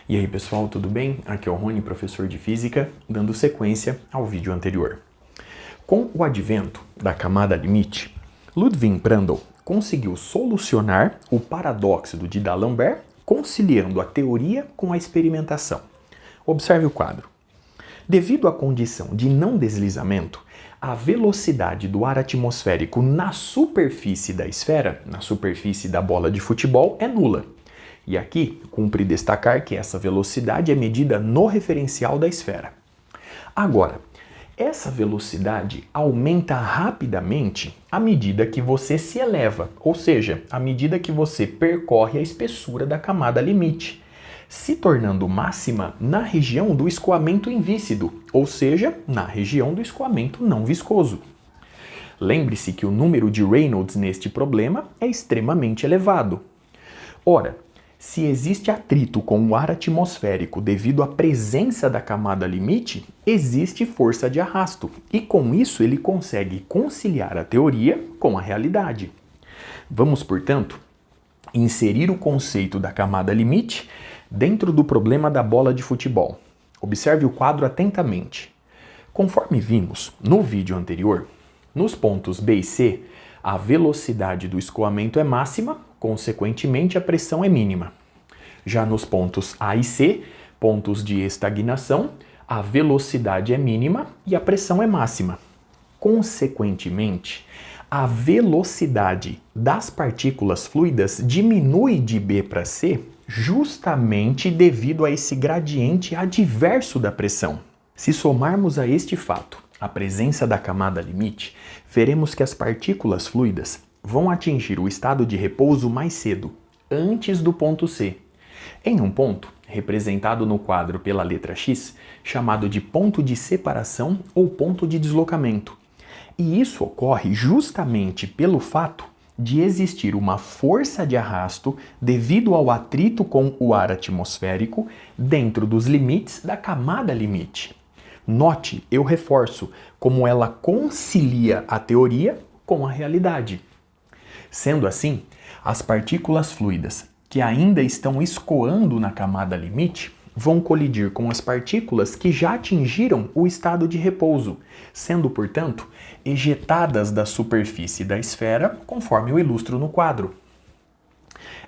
E aí pessoal, tudo bem? Aqui é o Rony, professor de Física, dando sequência ao vídeo anterior. Com o advento da camada limite, Ludwig Prandtl conseguiu solucionar o paradoxo de D'Alembert, conciliando a teoria com a experimentação. Observe o quadro. Devido à condição de não deslizamento, a velocidade do ar atmosférico na superfície da esfera, na superfície da bola de futebol, é nula. E aqui, cumpre destacar que essa velocidade é medida no referencial da esfera. Agora, essa velocidade aumenta rapidamente à medida que você se eleva, ou seja, à medida que você percorre a espessura da camada limite, se tornando máxima na região do escoamento invícido, ou seja, na região do escoamento não viscoso. Lembre-se que o número de Reynolds neste problema é extremamente elevado. Ora, se existe atrito com o ar atmosférico devido à presença da camada limite, existe força de arrasto, e com isso ele consegue conciliar a teoria com a realidade. Vamos, portanto, inserir o conceito da camada limite dentro do problema da bola de futebol. Observe o quadro atentamente. Conforme vimos no vídeo anterior, nos pontos B e C, a velocidade do escoamento é máxima, consequentemente a pressão é mínima. Já nos pontos A e C, pontos de estagnação, a velocidade é mínima e a pressão é máxima. Consequentemente, a velocidade das partículas fluidas diminui de B para C justamente devido a esse gradiente adverso da pressão. Se somarmos a este fato a presença da camada limite, veremos que as partículas fluidas vão atingir o estado de repouso mais cedo, antes do ponto C, em um ponto representado no quadro pela letra X, chamado de ponto de separação ou ponto de deslocamento. E isso ocorre justamente pelo fato de existir uma força de arrasto devido ao atrito com o ar atmosférico dentro dos limites da camada limite. Note, eu reforço, como ela concilia a teoria com a realidade. Sendo assim, as partículas fluidas que ainda estão escoando na camada limite vão colidir com as partículas que já atingiram o estado de repouso, sendo, portanto, ejetadas da superfície da esfera, conforme eu ilustro no quadro.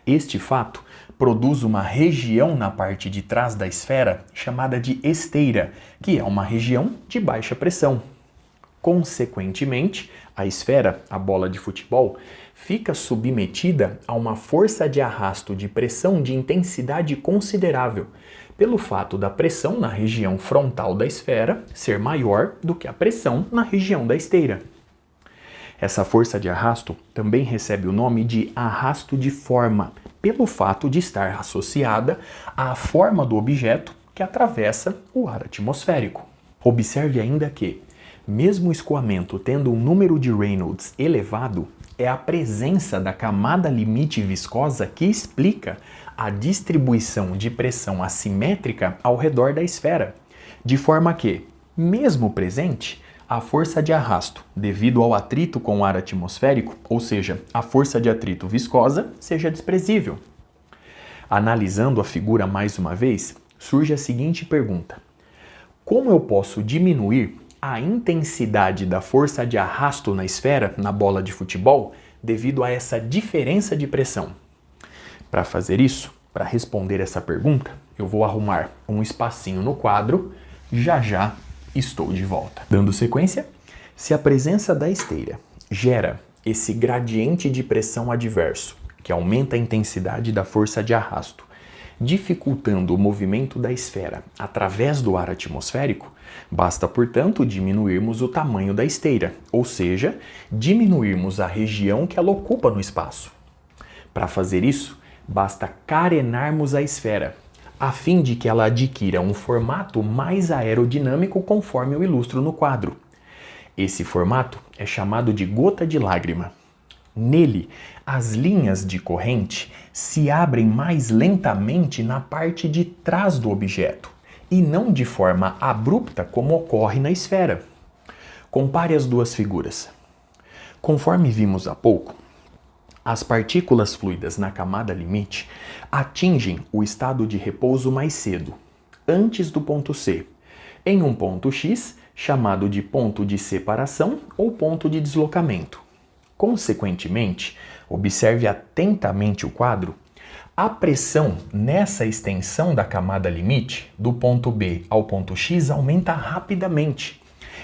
Este fato produz uma região na parte de trás da esfera chamada de esteira, que é uma região de baixa pressão. Consequentemente, a esfera, a bola de futebol, fica submetida a uma força de arrasto de pressão de intensidade considerável, pelo fato da pressão na região frontal da esfera ser maior do que a pressão na região da esteira. Essa força de arrasto também recebe o nome de arrasto de forma, pelo fato de estar associada à forma do objeto que atravessa o ar atmosférico. Observe ainda que, mesmo o escoamento tendo um número de Reynolds elevado, é a presença da camada limite viscosa que explica a distribuição de pressão assimétrica ao redor da esfera, de forma que, mesmo presente, a força de arrasto, devido ao atrito com o ar atmosférico, ou seja, a força de atrito viscosa, seja desprezível. Analisando a figura mais uma vez, surge a seguinte pergunta: como eu posso diminuir a intensidade da força de arrasto na esfera, na bola de futebol, devido a essa diferença de pressão? Para fazer isso, para responder essa pergunta, eu vou arrumar um espacinho no quadro, já estou de volta. Dando sequência, se a presença da esteira gera esse gradiente de pressão adverso, que aumenta a intensidade da força de arrasto, dificultando o movimento da esfera através do ar atmosférico, basta, portanto, diminuirmos o tamanho da esteira, ou seja, diminuirmos a região que ela ocupa no espaço. Para fazer isso, basta carenarmos a esfera, a fim de que ela adquira um formato mais aerodinâmico conforme eu ilustro no quadro. Esse formato é chamado de gota de lágrima. Nele, as linhas de corrente se abrem mais lentamente na parte de trás do objeto, e não de forma abrupta como ocorre na esfera. Compare as duas figuras. Conforme vimos há pouco, As partículas fluidas na camada limite atingem o estado de repouso mais cedo, antes do ponto C, em um ponto X chamado de ponto de separação ou ponto de deslocamento. Consequentemente, observe atentamente o quadro. A pressão nessa extensão da camada limite, do ponto B ao ponto X, aumenta rapidamente.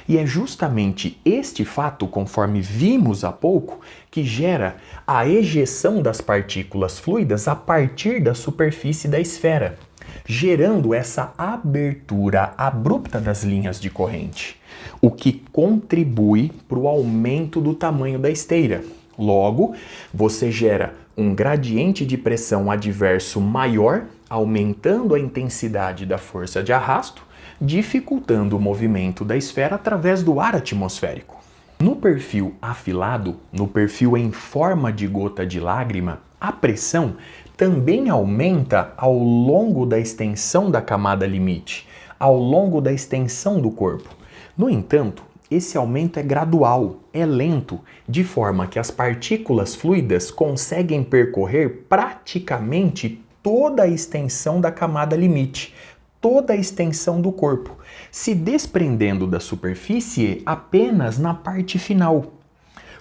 E é justamente este fato, conforme vimos há pouco, que gera a ejeção das partículas fluidas a partir da superfície da esfera, gerando essa abertura abrupta das linhas de corrente, o que contribui para o aumento do tamanho da esteira. Logo, você gera um gradiente de pressão adverso maior, aumentando a intensidade da força de arrasto, dificultando o movimento da esfera através do ar atmosférico. No perfil afilado, no perfil em forma de gota de lágrima, a pressão também aumenta ao longo da extensão da camada limite, ao longo da extensão do corpo. No entanto, esse aumento é gradual, é lento, de forma que as partículas fluidas conseguem percorrer praticamente toda a extensão da camada limite, toda a extensão do corpo, se desprendendo da superfície apenas na parte final.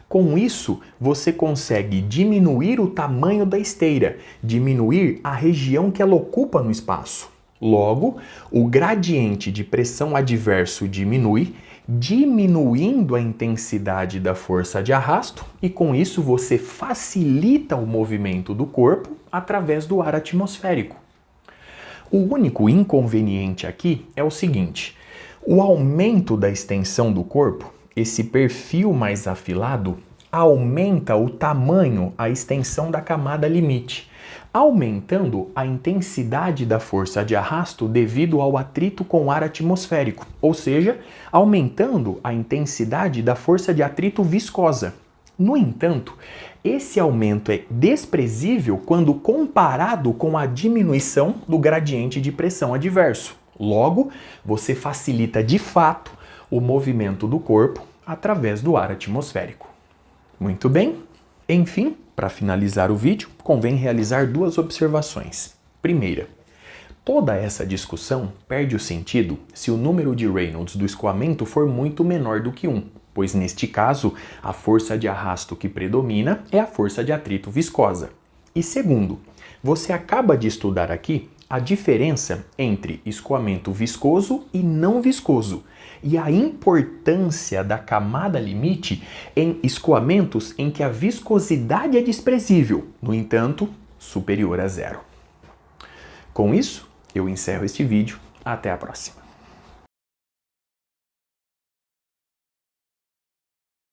Com isso, você consegue diminuir o tamanho da esteira, diminuir a região que ela ocupa no espaço. Logo, o gradiente de pressão adverso diminui, diminuindo a intensidade da força de arrasto, e com isso você facilita o movimento do corpo através do ar atmosférico. O único inconveniente aqui é o seguinte: o aumento da extensão do corpo, esse perfil mais afilado, aumenta o tamanho, a extensão da camada limite, aumentando a intensidade da força de arrasto devido ao atrito com o ar atmosférico, ou seja, aumentando a intensidade da força de atrito viscosa. No entanto, esse aumento é desprezível quando comparado com a diminuição do gradiente de pressão adverso. Logo, você facilita de fato o movimento do corpo através do ar atmosférico. Muito bem? Enfim, para finalizar o vídeo, convém realizar duas observações. Primeira, toda essa discussão perde o sentido se o número de Reynolds do escoamento for muito menor do que 1, pois neste caso, a força de arrasto que predomina é a força de atrito viscosa. E segundo, você acaba de estudar aqui a diferença entre escoamento viscoso e não viscoso, e a importância da camada limite em escoamentos em que a viscosidade é desprezível, no entanto, superior a 0. Com isso, eu encerro este vídeo. Até a próxima.